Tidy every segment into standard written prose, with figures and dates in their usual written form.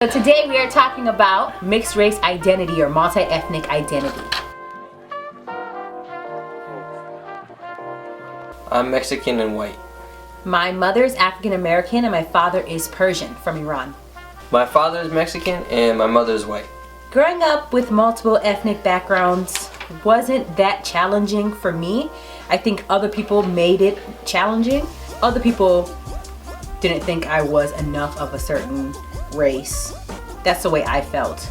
So today we are talking about mixed race identity or multi-ethnic identity. I'm Mexican and white. My mother is African American and my father is Persian from Iran. My father is Mexican and my mother is white. Growing up with multiple ethnic backgrounds wasn't that challenging for me. I think other people made it challenging. Other people didn't think I was enough of a certain race. That's the way I felt.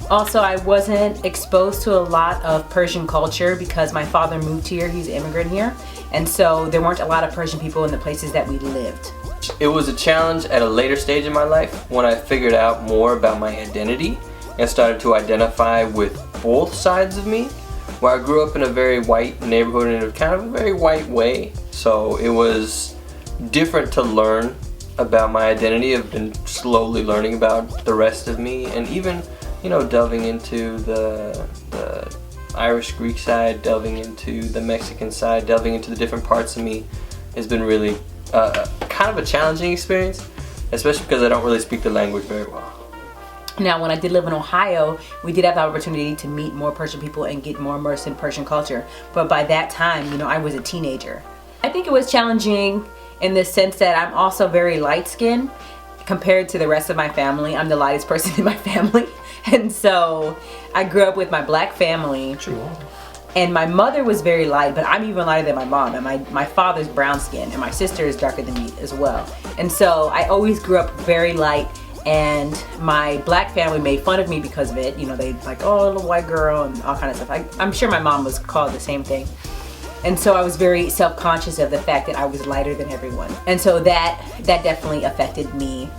Also, I wasn't exposed to a lot of Persian culture because my father moved here, he's an immigrant here, and so there weren't a lot of Persian people in the places that we lived. It was a challenge at a later stage in my life when I figured out more about my identity and started to identify with both sides of me. Where I grew up in a very white neighborhood in a kind of a very white way, so it was different to learn about my identity. I've been slowly learning about the rest of me, and even, you know, delving into the Irish Greek side, delving into the Mexican side, delving into the different parts of me has been really kind of a challenging experience, especially because I don't really speak the language very well. Now, when I did live in Ohio, we did have the opportunity to meet more Persian people and get more immersed in Persian culture, but by that time, you know, I was a teenager. I think it was challenging in the sense that I'm also very light-skinned compared to the rest of my family. I'm the lightest person in my family. And so I grew up with my black family. True. And my mother was very light, but I'm even lighter than my mom. And my father's brown skin and my sister is darker than me as well. And so I always grew up very light, and my black family made fun of me because of it. You know, they like, oh, little white girl and all kind of stuff. I'm sure my mom was called the same thing. And so I was very self-conscious of the fact that I was lighter than everyone. And so that definitely affected me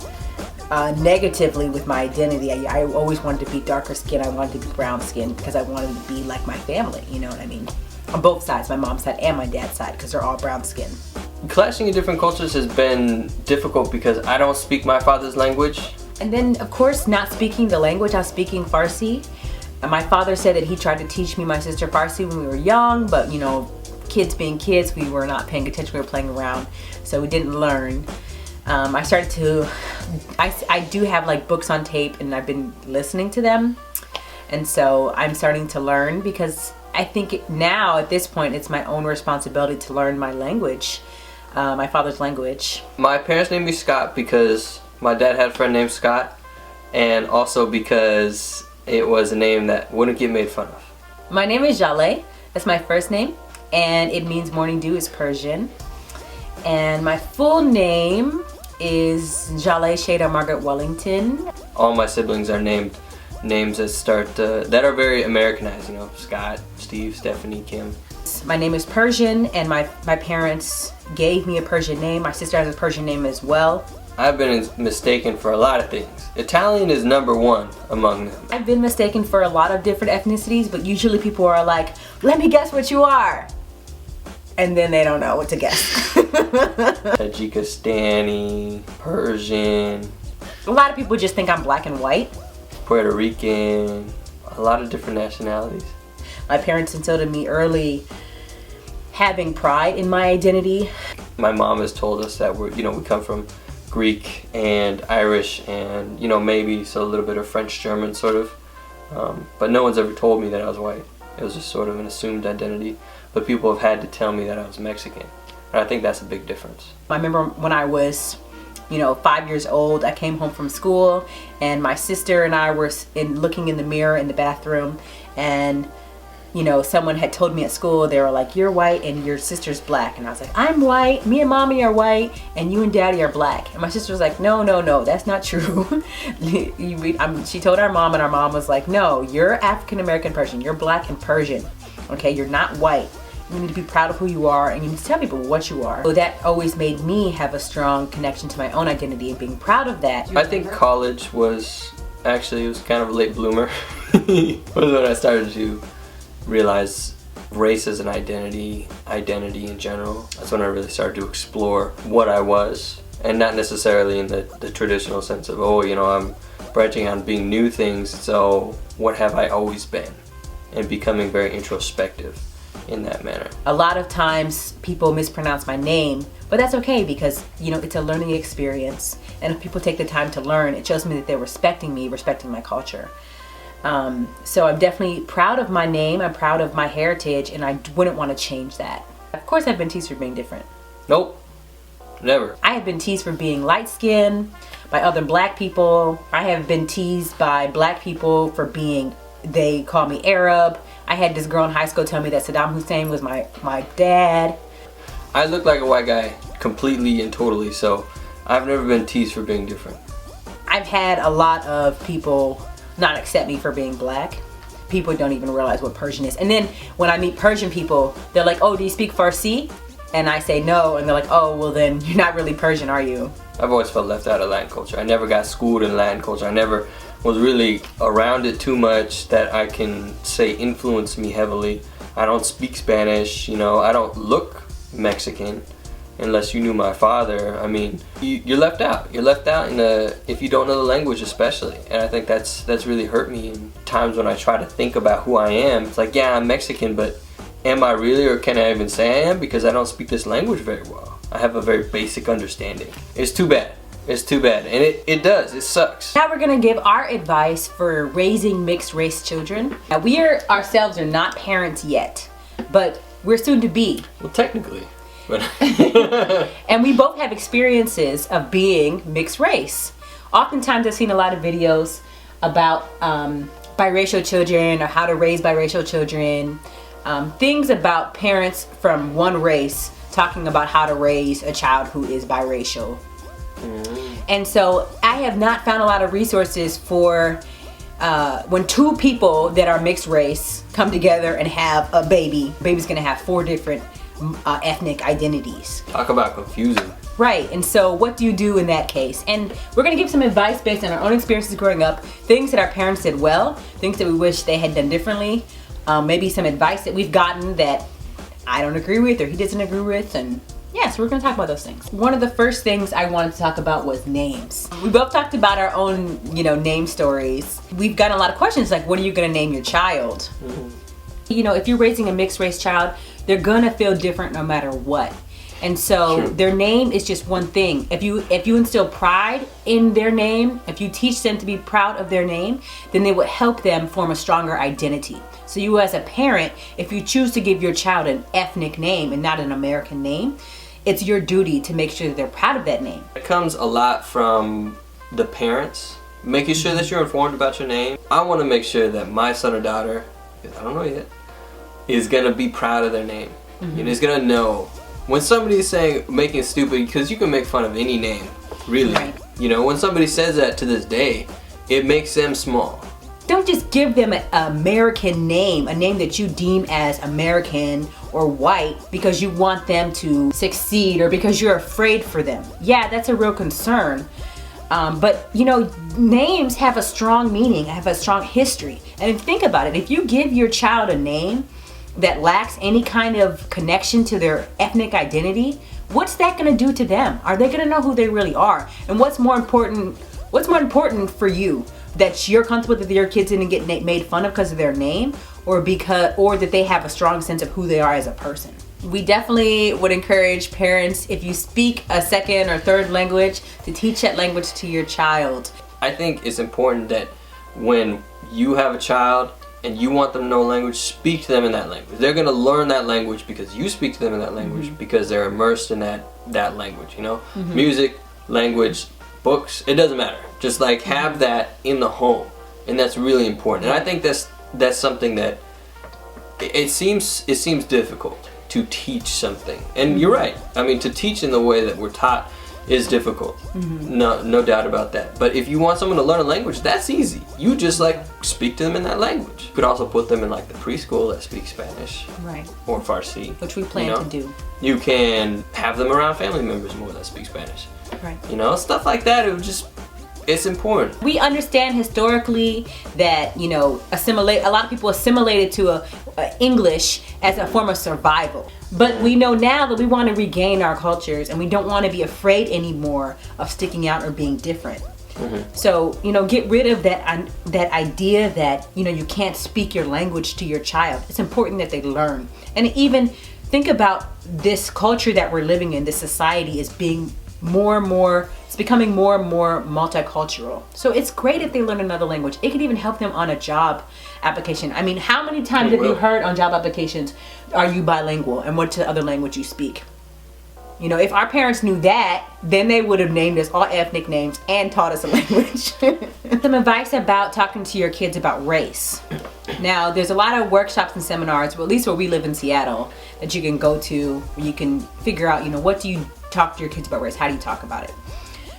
negatively with my identity. I always wanted to be darker skin. I wanted to be brown skin because I wanted to be like my family, you know what I mean? On both sides, my mom's side and my dad's side, because they're all brown skin. Clashing in different cultures has been difficult because I don't speak my father's language. And then, of course, not speaking the language, I was speaking Farsi. And my father said that he tried to teach me my sister Farsi when we were young, but you know, kids being kids, we were not paying attention, we were playing around, so we didn't learn. I started to, I do have like books on tape and I've been listening to them, and so I'm starting to learn because I think now at this point it's my own responsibility to learn my language, my father's language. My parents named me Scott because my dad had a friend named Scott, and also because it was a name that wouldn't get made fun of. My name is Jaleh, that's my first name, and it means morning dew, is Persian. And my full name is Jaleh Shada Margaret Wellington. All my siblings are named names that start that are very Americanized, you know, Scott, Steve, Stephanie, Kim. My name is Persian, and my parents gave me a Persian name. My sister has a Persian name as well. I've been mistaken for a lot of things. Italian is #1 among them. I've been mistaken for a lot of different ethnicities, but usually people are like, let me guess what you are. And then they don't know what to guess. Tajikistani, Persian. A lot of people just think I'm black and white. Puerto Rican, a lot of different nationalities. My parents instilled in me early having pride in my identity. My mom has told us that we come from Greek and Irish and, you know, maybe so a little bit of French, German sort of. But no one's ever told me that I was white. It was just sort of an assumed identity. But people have had to tell me that I was Mexican. And I think that's a big difference. I remember when I was, 5 years old, I came home from school and my sister and I were looking in the mirror in the bathroom, and someone had told me at school, they were like, you're white and your sister's black. And I was like, I'm white, me and mommy are white, and you and daddy are black. And my sister was like, no, that's not true. She told our mom, and our mom was like, no, you're African American Persian, you're black and Persian. Okay, you're not white. You need to be proud of who you are, and you need to tell people what you are. So that always made me have a strong connection to my own identity and being proud of that. I think college was kind of a late bloomer. It was when I started to realize race as an identity in general. That's when I really started to explore what I was, and not necessarily in the traditional sense of, I'm branching out and being new things, so what have I always been? And becoming very introspective in that manner. A lot of times people mispronounce my name, but that's okay because, it's a learning experience. And if people take the time to learn, it shows me that they're respecting me, respecting my culture. So I'm definitely proud of my name. I'm proud of my heritage, and I wouldn't want to change that. Of course, I've been teased for being different. Nope. Never. I have been teased for being light-skinned by other black people. I have been teased by black people for being, they call me Arab. I had this girl in high school tell me that Saddam Hussein was my dad. I look like a white guy completely and totally, so I've never been teased for being different. I've had a lot of people not accept me for being black. People don't even realize what Persian is. And then when I meet Persian people, they're like, oh, do you speak Farsi? And I say no, and they're like, oh, well then you're not really Persian, are you? I've always felt left out of Landh culture. I never got schooled in Landh culture. I never was really around it too much that I can say influenced me heavily. I don't speak Spanish, you know, I don't look Mexican unless you knew my father. I mean, you're left out. You're left out if you don't know the language especially. And I think that's really hurt me in times when I try to think about who I am. It's like, yeah, I'm Mexican, but am I really, or can I even say I am? Because I don't speak this language very well. I have a very basic understanding. It's too bad. It's too bad. And it does. It sucks. Now we're going to give our advice for raising mixed race children. Now, we ourselves are not parents yet, but we're soon to be. Well, technically. But and we both have experiences of being mixed race. Oftentimes I've seen a lot of videos about biracial children or how to raise biracial children. Things about parents from one race talking about how to raise a child who is biracial. And so I have not found a lot of resources for when two people that are mixed race come together and have a baby. The baby's gonna have 4 different ethnic identities. Talk about confusing. Right, and so what do you do in that case? And we're gonna give some advice based on our own experiences growing up, things that our parents did well, things that we wish they had done differently, maybe some advice that we've gotten that I don't agree with or he doesn't agree with, and yeah, so we're gonna talk about those things. One of the first things I wanted to talk about was names. We both talked about our own, name stories. We've gotten a lot of questions like, what are you gonna name your child? If you're raising a mixed race child, they're gonna feel different no matter what. And so their name is just one thing. If you instill pride in their name, if you teach them to be proud of their name, then they would help them form a stronger identity. So you as a parent, if you choose to give your child an ethnic name and not an American name, it's your duty to make sure that they're proud of that name. It comes a lot from the parents, making sure that you're informed about your name. I want to make sure that my son or daughter, I don't know yet, is gonna be proud of their name. And is gonna know when somebody is saying, making it stupid, because you can make fun of any name, really. Right. When somebody says that to this day, it makes them small. Don't just give them an American name, a name that you deem as American or white because you want them to succeed or because you're afraid for them. Yeah, that's a real concern. But names have a strong meaning, have a strong history. And think about it, if you give your child a name that lacks any kind of connection to their ethnic identity, what's that gonna do to them? Are they gonna know who they really are? And what's more important for you? That you're comfortable that your kids didn't get made fun of because of their name, or that they have a strong sense of who they are as a person. We definitely would encourage parents, if you speak a second or third language, to teach that language to your child. I think it's important that when you have a child and you want them to know language, speak to them in that language. They're gonna learn that language because you speak to them in that language, because they're immersed in that language, Music, language, books, it doesn't matter. Just like have that in the home, and that's really important. And I think that's something that it seems difficult to teach something. And you're right. I mean, to teach in the way that we're taught is difficult. No doubt about that. But if you want someone to learn a language, that's easy. You just speak to them in that language. You could also put them in the preschool that speaks Spanish, right, or Farsi, which we plan to do. You can have them around family members more that speak Spanish. Right. Stuff like that. It's important. We understand historically that, a lot of people assimilated to English as a form of survival. But we know now that we want to regain our cultures and we don't want to be afraid anymore of sticking out or being different. So, get rid of that idea that, you can't speak your language to your child. It's important that they learn. And even think about this culture that we're living in, this society is being more and more, it's becoming more and more multicultural. So it's great if they learn another language. It could even help them on a job application. I mean, how many times have you heard on job applications, are you bilingual, and what's the other language you speak? You know, if our parents knew that, then they would have named us all ethnic names and taught us a language. Some advice about talking to your kids about race. Now, there's a lot of workshops and seminars, well, at least where we live in Seattle, that you can go to, where you can figure out, you know, what do you talk to your kids about race? How do you talk about it?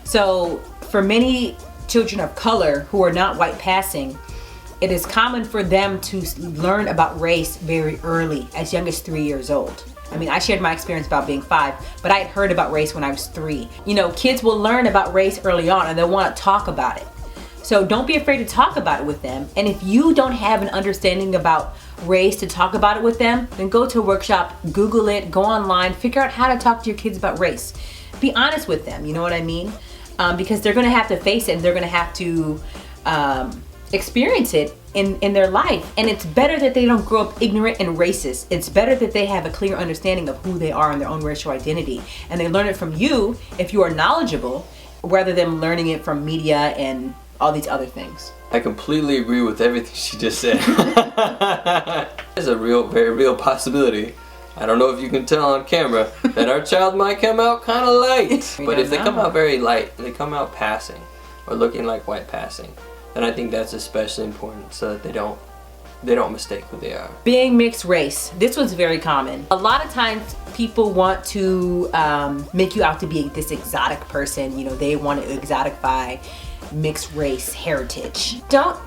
So, for many children of color who are not white passing, it is common for them to learn about race very early, as young as 3 years old. I mean, I shared my experience about being 5, but I had heard about race when I was 3. You know, kids will learn about race early on and they'll want to talk about it. So don't be afraid to talk about it with them. And if you don't have an understanding about race to talk about it with them, then go to a workshop, Google it, go online, figure out how to talk to your kids about race. Be honest with them, you know what I mean? Because they're going to have to face it and they're going to have to experience it in their life. And it's better that they don't grow up ignorant and racist. It's better that they have a clear understanding of who they are and their own racial identity. And they learn it from you if you are knowledgeable, rather than learning it from media and all these other things. I completely agree with everything she just said. There's a very real possibility. I don't know if you can tell on camera that our child might come out kind of light. But if they come out very light, they come out passing or looking like white passing, then I think that's especially important so that they don't mistake who they are. Being mixed race. This was very common. A lot of times people want to make you out to be this exotic person. You know, they want to exotify mixed race heritage. Don't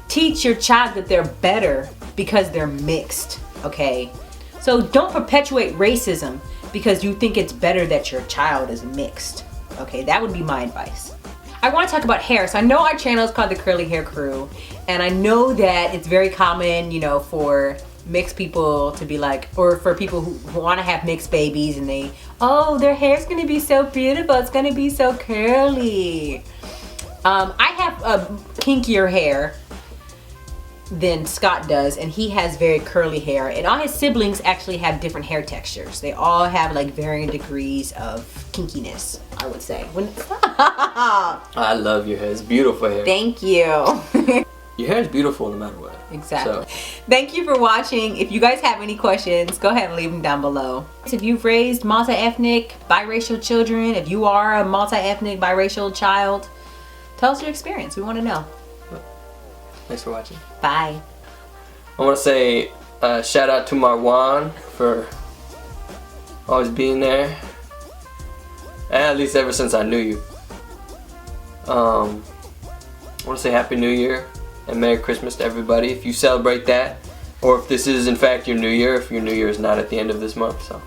teach your child that they're better because they're mixed, okay? So don't perpetuate racism because you think it's better that your child is mixed, okay? That would be my advice. I want to talk about hair. So I know our channel is called the Curly Hair Crew, and I know that it's very common, you know, for mixed people to be like, or for people who want to have mixed babies and they, oh, their hair's going to be so beautiful, it's going to be so curly. I have a kinkier hair than Scott does, and he has very curly hair, and all his siblings actually have different hair textures. They all have like varying degrees of kinkiness, I would say. I love your hair. It's beautiful hair. Thank you. Your hair is beautiful no matter what. Exactly. So. Thank you for watching. If you guys have any questions, go ahead and leave them down below. If you've raised multi-ethnic, biracial children, if you are a multi-ethnic, biracial child, tell us your experience. We want to know. Thanks for watching. Bye. I want to say shout out to Marwan for always being there. At least ever since I knew you. I want to say Happy New Year and Merry Christmas to everybody if you celebrate that, or if this is in fact your New Year, if your New Year is not at the end of this month. So